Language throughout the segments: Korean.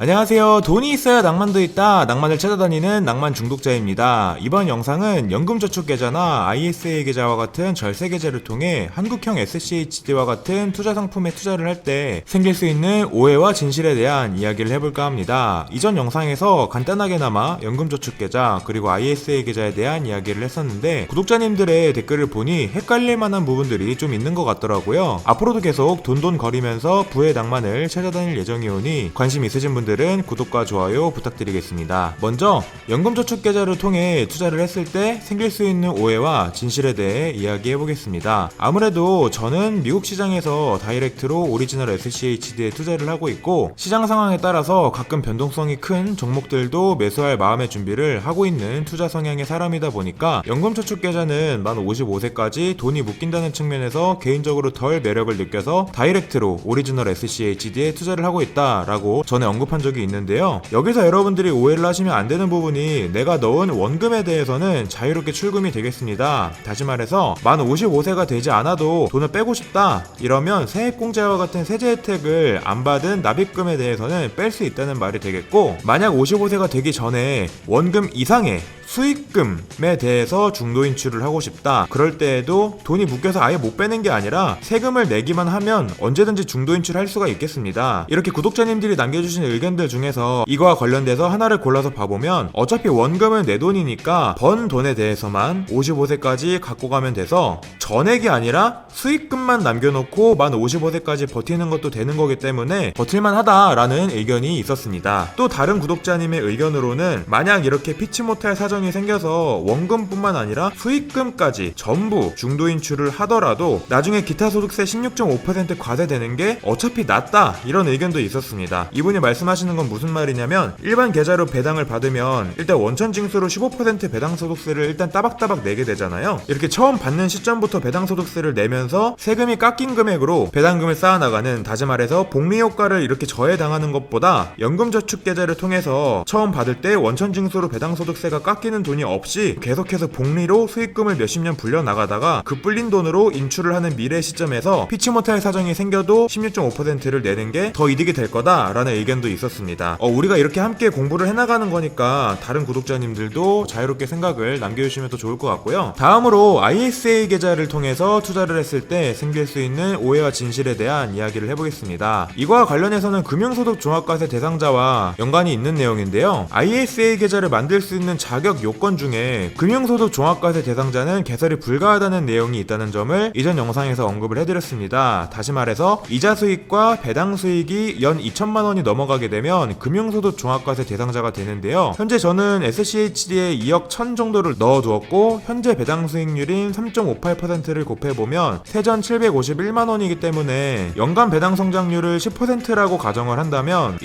안녕하세요. 돈이 있어야 낭만도 있다. 낭만을 찾아다니는 낭만 중독자입니다. 이번 영상은 연금저축계좌나 ISA 계좌와 같은 절세 계좌를 통해 한국형 SCHD와 같은 투자 상품에 투자를 할 때 생길 수 있는 오해와 진실에 대한 이야기를 해볼까 합니다. 이전 영상에서 간단하게나마 연금저축계좌 그리고 ISA 계좌에 대한 이야기를 했었는데 구독자님들의 댓글을 보니 헷갈릴 만한 부분들이 좀 있는 것 같더라고요. 앞으로도 계속 돈거리면서 부의 낭만을 찾아다닐 예정이오니 관심 있으신 분들은 구독과 좋아요 부탁드리겠습니다. 먼저 연금저축계좌를 통해 투자를 했을 때 생길 수 있는 오해와 진실에 대해 이야기해보겠습니다. 아무래도 저는 미국 시장에서 다이렉트로 오리지널 SCHD에 투자를 하고 있고 시장 상황에 따라서 가끔 변동성이 큰 종목들도 매수할 마음의 준비를 하고 있는 투자 성향의 사람이다 보니까 연금저축계좌는 만 55세까지 돈이 묶인다는 측면에서 개인적으로 덜 매력을 느껴서 다이렉트로 오리지널 SCHD에 투자를 하고 있다라고 전에 언급한 적이 있는데요. 여기서 여러분들이 오해를 하시면 안 되는 부분이 내가 넣은 원금에 대해서는 자유롭게 출금이 되겠습니다. 다시 말해서 만 55세가 되지 않아도 돈을 빼고 싶다 이러면 세액공제와 같은 세제 혜택을 안 받은 납입금에 대해서는 뺄 수 있다는 말이 되겠고, 만약 55세가 되기 전에 원금 이상의 수익금에 대해서 중도 인출을 하고 싶다 그럴 때에도 돈이 묶여서 아예 못 빼는 게 아니라 세금을 내기만 하면 언제든지 중도 인출할 수가 있겠습니다. 이렇게 구독자님들이 남겨주신 의견들 중에서 이거와 관련돼서 하나를 골라서 봐보면 어차피 원금은 내 돈이니까 번 돈에 대해서만 55세까지 갖고 가면 돼서 전액이 아니라 수익금만 남겨놓고 만 55세까지 버티는 것도 되는 거기 때문에 버틸만 하다라는 의견이 있었습니다. 또 다른 구독자님의 의견으로는 만약 이렇게 피치 못할 사정이 생겨서 원금뿐만 아니라 수익금까지 전부 중도 인출을 하더라도 나중에 기타 소득세 16.5% 과세되는 게 어차피 낫다 이런 의견도 있었습니다. 이분이 말씀하시는 건 무슨 말이냐면 일반 계좌로 배당을 받으면 일단 원천징수로 15% 배당 소득세를 일단 따박따박 내게 되잖아요. 이렇게 처음 받는 시점부터 배당 소득세를 내면서 세금이 깎인 금액으로 배당금을 쌓아나가는, 다시 말해서 복리 효과를 이렇게 저해당하는 것보다 연금저축계좌를 통해서 처음 받을 때 원천징수로 배당 소득세가 깎이는 돈이 없이 계속해서 복리로 수익금을 몇십 년 불려나가다가 그 불린 돈으로 인출을 하는 미래 시점에서 피치 못할 사정이 생겨도 16.5%를 내는 게 더 이득이 될 거다라는 의견도 있었습니다. 우리가 이렇게 함께 공부를 해나가는 거니까 다른 구독자님들도 자유롭게 생각을 남겨주시면 더 좋을 것 같고요. 다음으로 ISA 계좌를 통해서 투자를 했을 때 생길 수 있는 오해와 진실에 대한 이야기를 해보겠습니다. 이거와 관련해서는 금융소득 종합과세 대상자와 연관이 있는 내용인데요. ISA 계좌를 만들 수 있는 자격 요건 중에 금융소득 종합과세 대상자는 개설이 불가하다는 내용이 있다는 점을 이전 영상에서 언급을 해드렸습니다. 다시 말해서 이자 수익과 배당 수익이 연 2천만 원이 넘어가게 되면 금융소득 종합과세 대상자가 되는데요. 현재 저는 SCHD에 2억 1천 정도를 넣어두었고 현재 배당 수익률인 3.58%를 곱해보면 세전 751만 원이기 때문에 연간 배당 성장률을 10%라고 가정을 한다면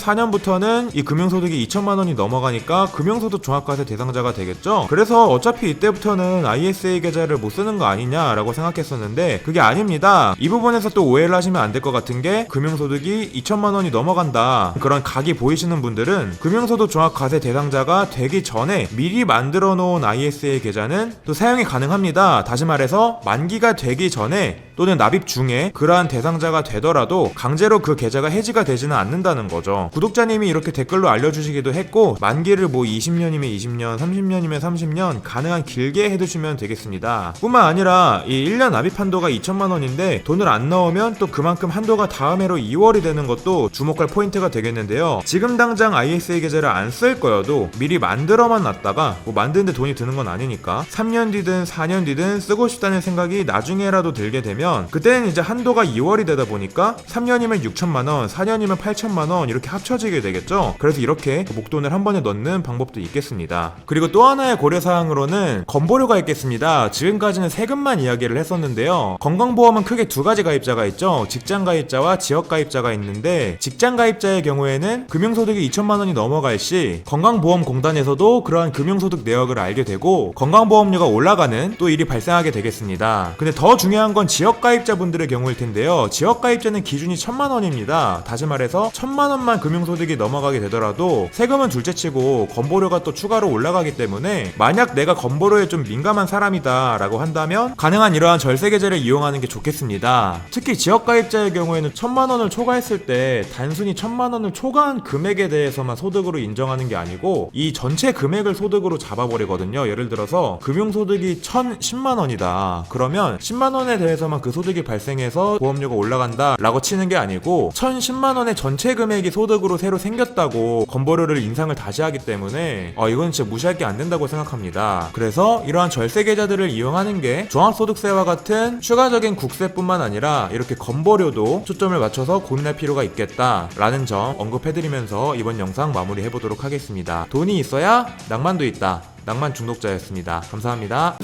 2034년부터는 이 금융소득이 2천만 원이 넘어가니까 금융소득 종합과세 대상자가 되겠죠. 그래서 어차피 이때부터는 ISA 계좌를 못 쓰는 거 아니냐라고 생각했었는데 그게 아닙니다. 이 부분에서 또 오해를 하시면 안 될 것 같은 게 금융소득이 2천만 원이 넘어간다 그런 각이 보이시는 분들은 금융소득 종합과세 대상자가 되기 전에 미리 만들어 놓은 ISA 계좌는 또 사용이 가능합니다. 다시 말해서 만기가 되기 전에 또는 납입 중에 그러한 대상자가 되더라도 강제로 그 계좌가 해지가 되지는 않는다는 거죠. 구독자님이 이렇게 댓글로 알려주시기도 했고 만기를 뭐 20년이면 20년, 30년이면 30년 가능한 길게 해두시면 되겠습니다. 뿐만 아니라 이 1년 납입 한도가 2천만 원인데 돈을 안 넣으면 또 그만큼 한도가 다음 해로 2월이 되는 것도 주목할 포인트가 되겠는데요. 지금 당장 ISA 계좌를 안 쓸 거여도 미리 만들어만 놨다가 뭐 만드는데 돈이 드는 건 아니니까 3년 뒤든 4년 뒤든 쓰고 싶다는 생각이 나중에라도 들게 되면 그때는 이제 한도가 2월이 되다 보니까 3년이면 6천만 원, 4년이면 8천만 원 이렇게 합쳐지게 되겠죠. 그래서 이렇게 목돈을 한 번에 넣는 방법도 있겠습니다. 그리고 또 하나의 고려사항으로는 건보료가 있겠습니다. 지금까지는 세금만 이야기를 했었는데요. 건강보험은 크게 두 가지 가입자가 있죠. 직장가입자와 지역가입자가 있는데 직장가입자의 경우에는 금융소득이 2천만 원이 넘어갈 시 건강보험공단에서도 그러한 금융소득 내역을 알게 되고 건강보험료가 올라가는 또 일이 발생하게 되겠습니다. 근데 더 중요한 건 지역 지역가입자분들의 경우일 텐데요. 지역가입자는 기준이 1,000만원입니다. 다시 말해서 1,000만원만 금융소득이 넘어가게 되더라도 세금은 둘째치고 건보료가 또 추가로 올라가기 때문에 만약 내가 건보료에 좀 민감한 사람이다 라고 한다면 가능한 이러한 절세계제를 이용하는 게 좋겠습니다. 특히 지역가입자의 경우에는 1,000만원을 초과했을 때 단순히 1,000만원을 초과한 금액에 대해서만 소득으로 인정하는 게 아니고 이 전체 금액을 소득으로 잡아버리거든요. 예를 들어서 금융소득이 1,010만원이다. 그러면 10만원에 대해서만 그 소득이 발생해서 보험료가 올라간다 라고 치는 게 아니고 1,010만원의 전체 금액이 소득으로 새로 생겼다고 건보료를 인상을 다시 하기 때문에 이건 진짜 무시할 게 안 된다고 생각합니다. 그래서 이러한 절세계좌들을 이용하는 게 종합소득세와 같은 추가적인 국세뿐만 아니라 이렇게 건보료도 초점을 맞춰서 고민할 필요가 있겠다라는 점 언급해드리면서 이번 영상 마무리해보도록 하겠습니다. 돈이 있어야 낭만도 있다. 낭만 중독자였습니다. 감사합니다.